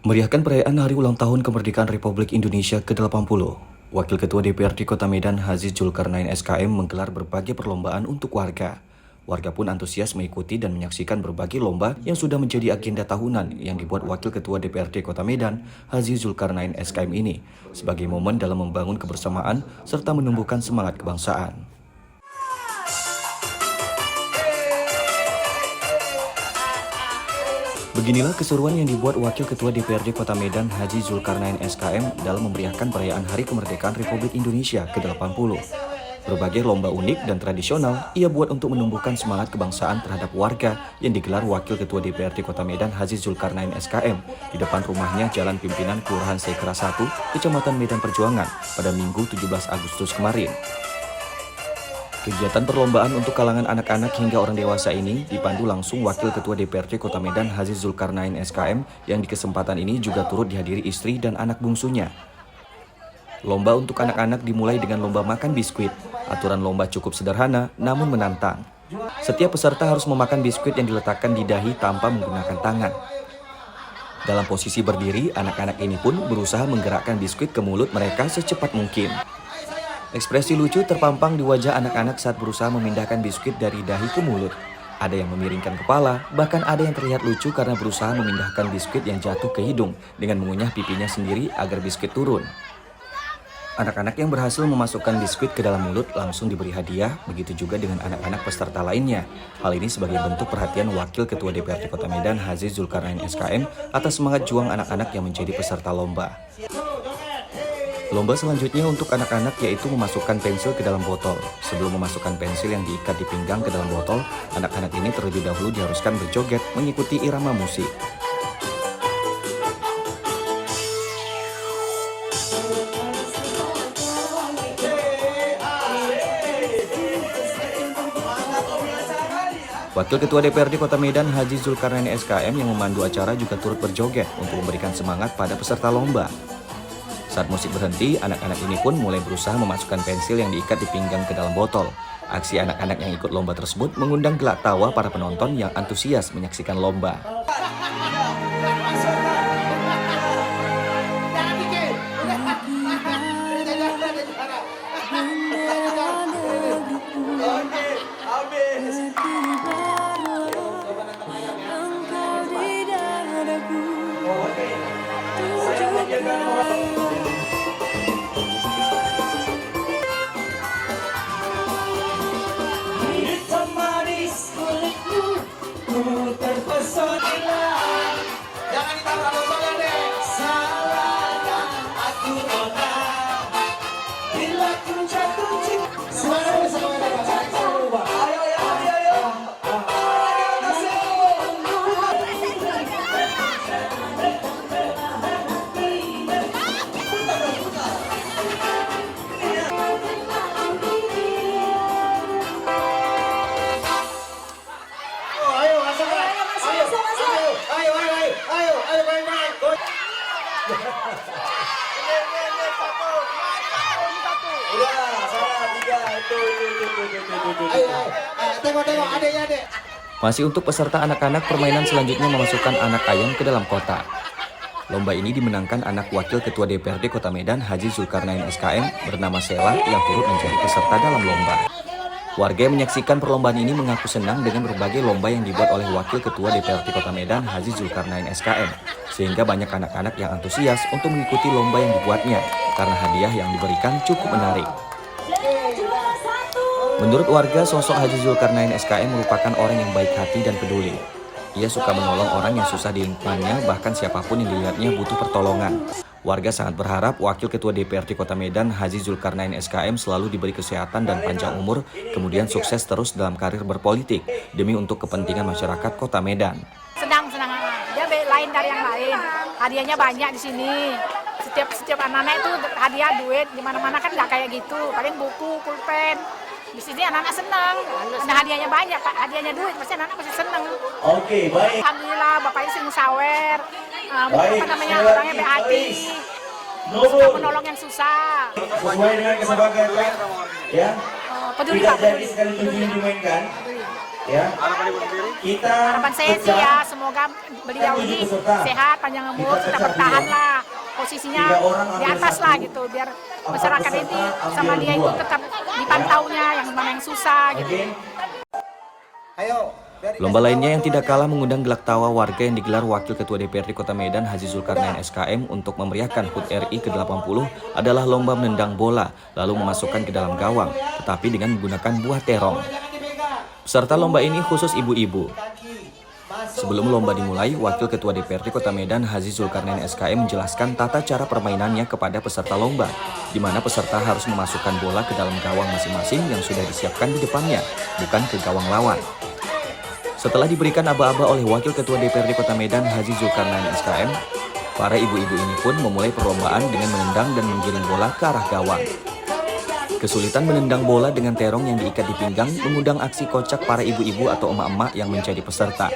Meriahkan perayaan Hari Ulang Tahun Kemerdekaan Republik Indonesia ke-80, Wakil Ketua DPRD Kota Medan Haziz Zulkarnain SKM menggelar berbagai perlombaan untuk warga. Warga pun antusias mengikuti dan menyaksikan berbagai lomba yang sudah menjadi agenda tahunan yang dibuat Wakil Ketua DPRD Kota Medan Haziz Zulkarnain SKM ini sebagai momen dalam membangun kebersamaan serta menumbuhkan semangat kebangsaan. Beginilah keseruan yang dibuat Wakil Ketua DPRD Kota Medan Haziz Zulkarnain SKM dalam memeriahkan perayaan Hari Kemerdekaan Republik Indonesia ke-80. Berbagai lomba unik dan tradisional ia buat untuk menumbuhkan semangat kebangsaan terhadap warga yang digelar Wakil Ketua DPRD Kota Medan Haziz Zulkarnain SKM di depan rumahnya Jalan Pimpinan Kelurahan Seikra 1, Kecamatan Medan Perjuangan pada Minggu 17 Agustus kemarin. Kegiatan perlombaan untuk kalangan anak-anak hingga orang dewasa ini dipandu langsung Wakil Ketua DPRD Kota Medan Haziz Zulkarnain SKM yang di kesempatan ini juga turut dihadiri istri dan anak bungsunya. Lomba untuk anak-anak dimulai dengan lomba makan biskuit. Aturan lomba cukup sederhana namun menantang. Setiap peserta harus memakan biskuit yang diletakkan di dahi tanpa menggunakan tangan. Dalam posisi berdiri, anak-anak ini pun berusaha menggerakkan biskuit ke mulut mereka secepat mungkin. Ekspresi lucu terpampang di wajah anak-anak saat berusaha memindahkan biskuit dari dahi ke mulut. Ada yang memiringkan kepala, bahkan ada yang terlihat lucu karena berusaha memindahkan biskuit yang jatuh ke hidung dengan mengunyah pipinya sendiri agar biskuit turun. Anak-anak yang berhasil memasukkan biskuit ke dalam mulut langsung diberi hadiah, begitu juga dengan anak-anak peserta lainnya. Hal ini sebagai bentuk perhatian Wakil Ketua DPRD Kota Medan Haziz Zulkarnain SKM atas semangat juang anak-anak yang menjadi peserta lomba. Lomba selanjutnya untuk anak-anak yaitu memasukkan pensil ke dalam botol. Sebelum memasukkan pensil yang diikat di pinggang ke dalam botol, anak-anak ini terlebih dahulu diharuskan berjoget mengikuti irama musik. Wakil Ketua DPRD Kota Medan Haziz Zulkarnain SKM yang memandu acara juga turut berjoget untuk memberikan semangat pada peserta lomba. Saat musik berhenti, anak-anak ini pun mulai berusaha memasukkan pensil yang diikat di pinggang ke dalam botol. Aksi anak-anak yang ikut lomba tersebut mengundang gelak tawa para penonton yang antusias menyaksikan lomba. Masih untuk peserta anak-anak, permainan selanjutnya memasukkan anak ayam ke dalam kotak. Lomba ini dimenangkan anak Wakil Ketua DPRD Kota Medan Haziz Zulkarnain SKM bernama Sela yang turut menjadi peserta dalam lomba. Warga yang menyaksikan perlombaan ini mengaku senang dengan berbagai lomba yang dibuat oleh Wakil Ketua DPRD Kota Medan Haziz Zulkarnain SKM, sehingga banyak anak-anak yang antusias untuk mengikuti lomba yang dibuatnya karena hadiah yang diberikan cukup menarik. Menurut warga, sosok Haziz Zulkarnain SKM merupakan orang yang baik hati dan peduli. Ia suka menolong orang yang susah di lingkungannya, bahkan siapapun yang dilihatnya butuh pertolongan. Warga sangat berharap Wakil Ketua DPRD Kota Medan Haziz Zulkarnain SKM selalu diberi kesehatan dan panjang umur, kemudian sukses terus dalam karir berpolitik demi untuk kepentingan masyarakat Kota Medan. Senang, dia lain dari yang lain. Hadiahnya banyak di sini. Setiap anak-anak itu hadiah duit, di mana-mana kan nggak kayak gitu. Paling buku, pulpen. Di sini anak-anak senang, karena hadiahnya banyak, Pak. Hadiahnya duit, pasti anak-anak pasti senang. Oke, baik. Alhamdulillah, bapaknya sering sawer, orangnya baik hati, suka menolong yang susah. Sesuai dengan kesepakatan, ya. Peduli, Tidak Pak. jadi sekali tujuh dimainkan. Ya. Harapan Ibu sendiri? Harapan saya sih ya, semoga beliau ini sehat, panjang umur, kita bertahan lah posisinya di atas lah gitu, biar masyarakat ini sama dia itu tetap dipantaunya, yang mana yang susah gitu. Lomba lainnya yang tidak kalah mengundang gelak tawa warga yang digelar Wakil Ketua DPRD Kota Medan Haji Zulkarnain SKM untuk memeriahkan HUT RI ke-80 adalah lomba menendang bola lalu memasukkan ke dalam gawang, tetapi dengan menggunakan buah terong. Peserta lomba ini khusus ibu-ibu. Sebelum lomba dimulai, Wakil Ketua DPRD Kota Medan Haji Zulkarnain SKM menjelaskan tata cara permainannya kepada peserta lomba, di mana peserta harus memasukkan bola ke dalam gawang masing-masing yang sudah disiapkan di depannya, bukan ke gawang lawan. Setelah diberikan aba-aba oleh Wakil Ketua DPRD Kota Medan Haji Zulkarnain SKM, para ibu-ibu ini pun memulai perlombaan dengan menendang dan menggiring bola ke arah gawang. Kesulitan menendang bola dengan terong yang diikat di pinggang mengundang aksi kocak para ibu-ibu atau emak-emak yang menjadi peserta.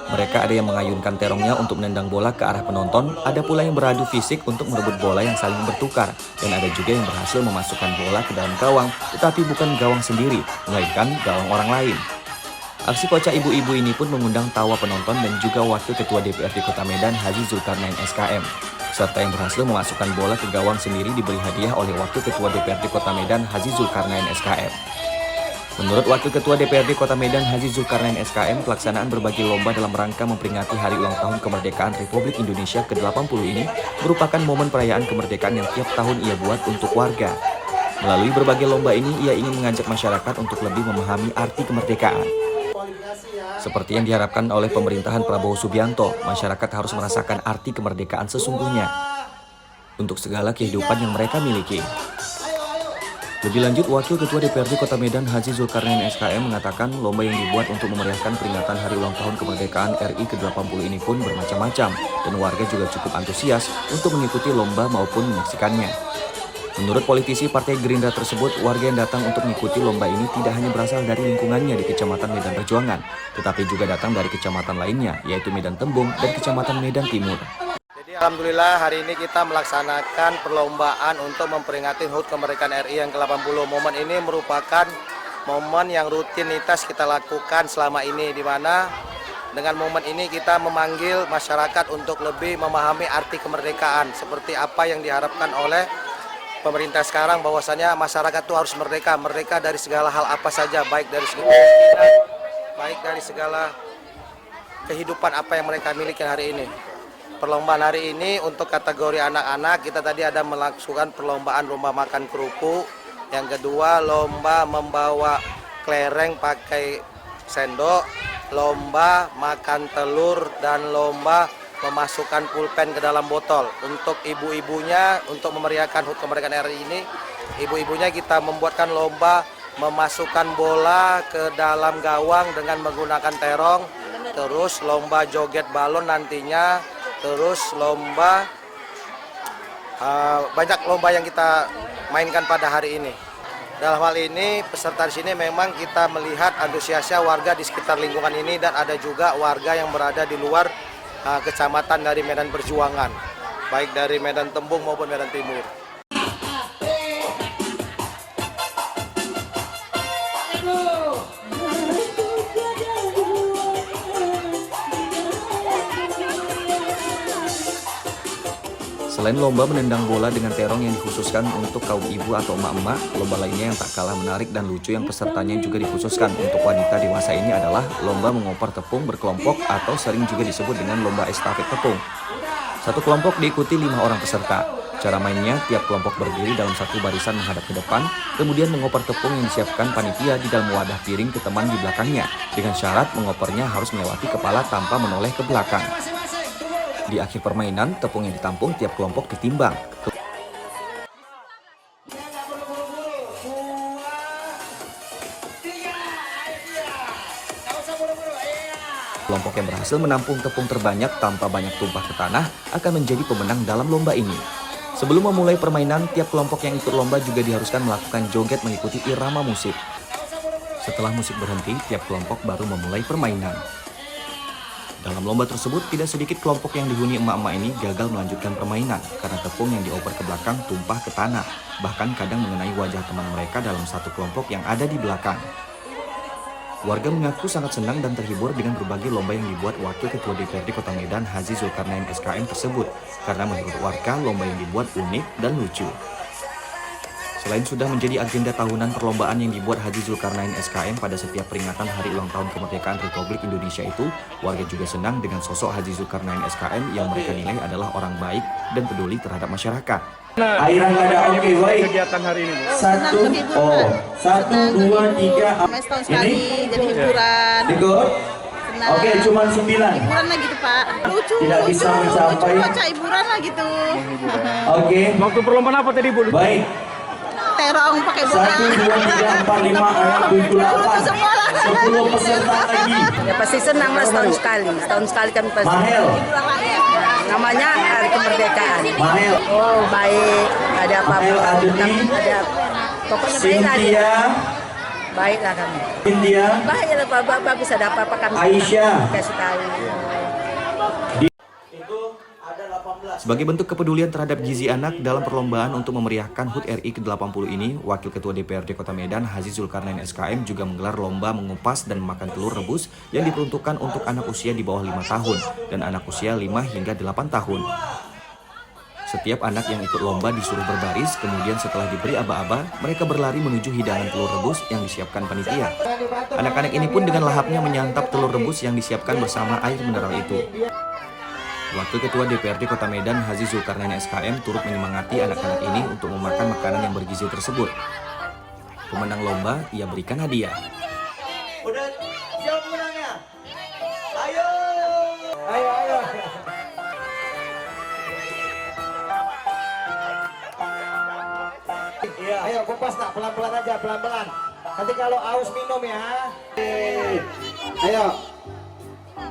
Mereka ada yang mengayunkan terongnya untuk menendang bola ke arah penonton, ada pula yang beradu fisik untuk merebut bola yang saling bertukar, dan ada juga yang berhasil memasukkan bola ke dalam gawang, tetapi bukan gawang sendiri, melainkan gawang orang lain. Aksi kocak ibu-ibu ini pun mengundang tawa penonton dan juga Wakil Ketua DPRD Kota Medan Haji Zulkarnain SKM. Serta yang berhasil memasukkan bola ke gawang sendiri diberi hadiah oleh Wakil Ketua DPRD Kota Medan Haji Zulkarnain SKM. Menurut Wakil Ketua DPRD Kota Medan Haji Zulkarnain SKM, pelaksanaan berbagai lomba dalam rangka memperingati Hari Ulang Tahun Kemerdekaan Republik Indonesia ke-80 ini merupakan momen perayaan kemerdekaan yang tiap tahun ia buat untuk warga. Melalui berbagai lomba ini, ia ingin mengajak masyarakat untuk lebih memahami arti kemerdekaan. Seperti yang diharapkan oleh pemerintahan Prabowo Subianto, masyarakat harus merasakan arti kemerdekaan sesungguhnya untuk segala kehidupan yang mereka miliki. Lebih lanjut, Wakil Ketua DPRD Kota Medan Haji Zulkarnain SKM mengatakan lomba yang dibuat untuk memeriahkan peringatan Hari Ulang Tahun Kemerdekaan RI ke-80 ini pun bermacam-macam dan warga juga cukup antusias untuk mengikuti lomba maupun menyaksikannya. Menurut politisi Partai Gerindra tersebut, warga yang datang untuk mengikuti lomba ini tidak hanya berasal dari lingkungannya di Kecamatan Medan Perjuangan, tetapi juga datang dari kecamatan lainnya, yaitu Medan Tembung dan Kecamatan Medan Timur. Jadi alhamdulillah hari ini kita melaksanakan perlombaan untuk memperingati HUT Kemerdekaan RI yang ke-80. Momen ini merupakan momen yang rutinitas kita lakukan selama ini, di mana dengan momen ini kita memanggil masyarakat untuk lebih memahami arti kemerdekaan, seperti apa yang diharapkan oleh pemerintah sekarang, bahwasannya masyarakat itu harus merdeka dari segala hal apa saja, baik dari segi kemiskinan, baik dari segala kehidupan apa yang mereka miliki hari ini. Perlombaan hari ini untuk kategori anak-anak, kita tadi ada melakukan perlombaan lomba makan kerupuk, yang kedua lomba membawa kelereng pakai sendok, lomba makan telur, dan lomba memasukkan pulpen ke dalam botol. Untuk ibu-ibunya, untuk memeriahkan HUT Kemerdekaan RI ini, ibu-ibunya kita membuatkan lomba memasukkan bola ke dalam gawang dengan menggunakan terong, terus lomba joget balon nantinya, terus lomba banyak lomba yang kita mainkan pada hari ini. Dalam hal ini peserta di sini memang kita melihat antusiasnya warga di sekitar lingkungan ini, dan ada juga warga yang berada di luar kecamatan dari Medan Perjuangan, baik dari Medan Tembung maupun Medan Timur. Selain lomba menendang bola dengan terong yang dikhususkan untuk kaum ibu atau emak-emak, lomba lainnya yang tak kalah menarik dan lucu yang pesertanya juga dikhususkan untuk wanita dewasa ini adalah lomba mengoper tepung berkelompok atau sering juga disebut dengan lomba estafet tepung. Satu kelompok diikuti 5 orang peserta. Cara mainnya, tiap kelompok berdiri dalam satu barisan menghadap ke depan, kemudian mengoper tepung yang disiapkan panitia di dalam wadah piring ke teman di belakangnya, dengan syarat mengopernya harus melewati kepala tanpa menoleh ke belakang. Di akhir permainan, tepung yang ditampung tiap kelompok ditimbang. Kelompok yang berhasil menampung tepung terbanyak tanpa banyak tumpah ke tanah akan menjadi pemenang dalam lomba ini. Sebelum memulai permainan, tiap kelompok yang ikut lomba juga diharuskan melakukan joget mengikuti irama musik. Setelah musik berhenti, tiap kelompok baru memulai permainan. Dalam lomba tersebut, tidak sedikit kelompok yang dihuni emak-emak ini gagal melanjutkan permainan karena tepung yang dioper ke belakang tumpah ke tanah, bahkan kadang mengenai wajah teman mereka dalam satu kelompok yang ada di belakang. Warga mengaku sangat senang dan terhibur dengan berbagai lomba yang dibuat Wakil Ketua DPRD Kota Medan Haji Zulkarnain SKM tersebut, karena menurut warga lomba yang dibuat unik dan lucu. Selain sudah menjadi agenda tahunan perlombaan yang dibuat Haji Zulkarnain SKM pada setiap peringatan Hari Ulang Tahun Kemerdekaan Republik Indonesia itu, warga juga senang dengan sosok Haji Zulkarnain SKM yang mereka nilai adalah orang baik dan peduli terhadap masyarakat. Airan nggak ada, oke, baik. Kegiatan hari ini, Bu. Satu, satu, dua, tiga. Setahun sekali jadi hiburan. Ikut. Senang. Oke, cuma 9. Hiburan lah gitu Pak. Lucu, Tidak bisa mencapai. lucu aja hiburan lah gitu. Oke, Waktu perlombaan apa tadi, Bu? baik. Terong pakai bola. 1, 2, 3, 4, 5, 6, 7, 8. 10 peserta lagi. Ya pasti senang lah setahun sekali kami pasti. Mahel, Namanya Hari Kemerdekaan. Mahel, Oh baik, ada apa Mahel Adeni, ada pokoknya baik lah dia. Cynthia, Baik lah kami. Cynthia, Baik lah Bapak bisa ada apa-apa kami. Aisyah. Kasih tahu. Sebagai bentuk kepedulian terhadap gizi anak dalam perlombaan untuk memeriahkan HUT RI ke-80 ini, Wakil Ketua DPRD Kota Medan Haji Zulkarnain SKM juga menggelar lomba mengupas dan memakan telur rebus yang diperuntukkan untuk anak usia di bawah 5 tahun dan anak usia 5 hingga 8 tahun. Setiap anak yang ikut lomba disuruh berbaris, kemudian setelah diberi aba-aba, mereka berlari menuju hidangan telur rebus yang disiapkan panitia. Anak-anak ini pun dengan lahapnya menyantap telur rebus yang disiapkan bersama air mineral itu. Wakil Ketua DPRD Kota Medan Haji Zulkarnain SKM turut menyemangati anak-anak ini untuk memakan makanan yang bergizi tersebut. Pemenang lomba ia berikan hadiah. Udah siap menangnya? Ayo. Ayo. Iya. Ayo kupas nak, pelan-pelan aja, pelan-pelan. Nanti kalau aus minum ya. Ayo.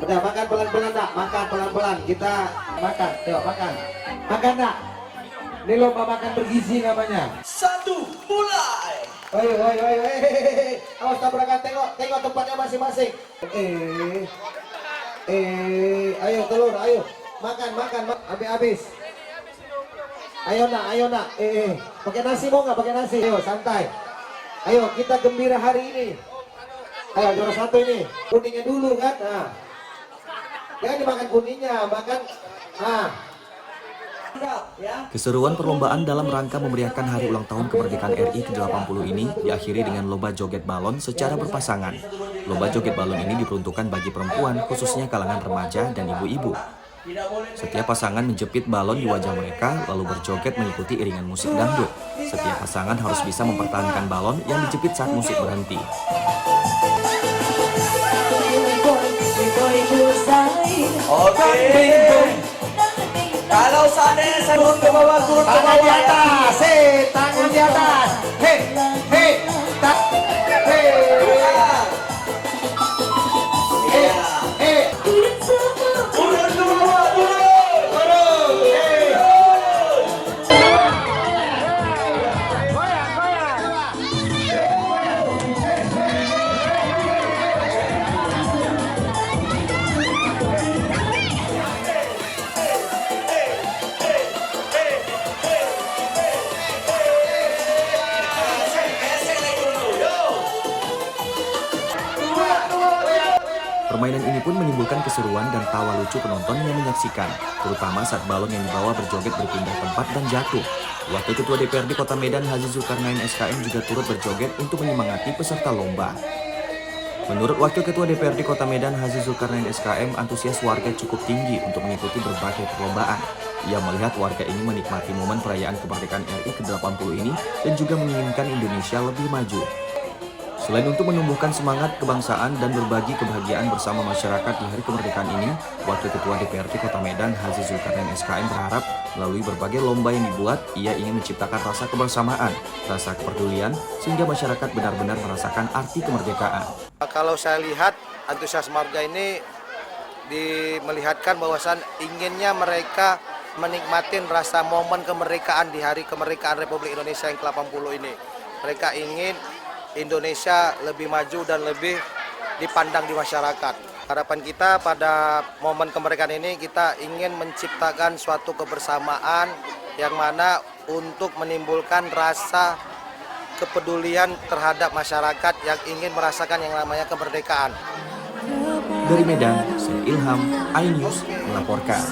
Udah makan pelan-pelan nak, makan pelan-pelan. Kita makan, yuk makan. Makan nak. Ini lomba makan bergizi namanya. 1, mulai. Ayo. Awas tabrakan, tengok tempatnya masing-masing. Ayo telur, ayo. Makan, habis. Ayo nak. Pakai nasi mau nggak? Pakai nasi. Ayo santai. Ayo kita gembira hari ini. Ayo juara 1 ini. Kuningnya dulu kan. Nah. Jangan dimakan kuningnya, makan. Nah. Keseruan perlombaan dalam rangka memeriahkan Hari Ulang Tahun Kemerdekaan RI ke-80 ini diakhiri dengan lomba joget balon secara berpasangan. Lomba joget balon ini diperuntukkan bagi perempuan, khususnya kalangan remaja dan ibu-ibu. Setiap pasangan menjepit balon di wajah mereka, lalu berjoget mengikuti iringan musik dangdut. Setiap pasangan harus bisa mempertahankan balon yang dijepit saat musik berhenti. Oke. Kalau seandainya saya turun ke bawah, tangan di atas. Tangan di atas. Hei. Permainan ini pun menimbulkan keseruan dan tawa lucu penonton yang menyaksikan, terutama saat balon yang dibawa berjoget berpindah tempat dan jatuh. Wakil Ketua DPRD Kota Medan Haji Zulkarnain SKM juga turut berjoget untuk menyemangati peserta lomba. Menurut Wakil Ketua DPRD Kota Medan Haji Zulkarnain SKM, antusias warga cukup tinggi untuk mengikuti berbagai perlombaan. Ia melihat warga ini menikmati momen perayaan kemerdekaan RI ke-80 ini dan juga menginginkan Indonesia lebih maju. Selain untuk menumbuhkan semangat kebangsaan dan berbagi kebahagiaan bersama masyarakat di Hari Kemerdekaan ini, Wakil Ketua DPRD Kota Medan Haji Zulkarnain SKM berharap melalui berbagai lomba yang dibuat, ia ingin menciptakan rasa kebersamaan, rasa kepedulian, sehingga masyarakat benar-benar merasakan arti kemerdekaan. Kalau saya lihat antusias warga ini melihatkan bahwasan inginnya mereka menikmatin rasa momen kemerdekaan di Hari Kemerdekaan Republik Indonesia yang ke-80 ini. Mereka ingin Indonesia lebih maju dan lebih dipandang di masyarakat. Harapan kita pada momen kemerdekaan ini kita ingin menciptakan suatu kebersamaan yang mana untuk menimbulkan rasa kepedulian terhadap masyarakat yang ingin merasakan yang namanya kemerdekaan. Dari Medan, saya Ilham, iNews melaporkan.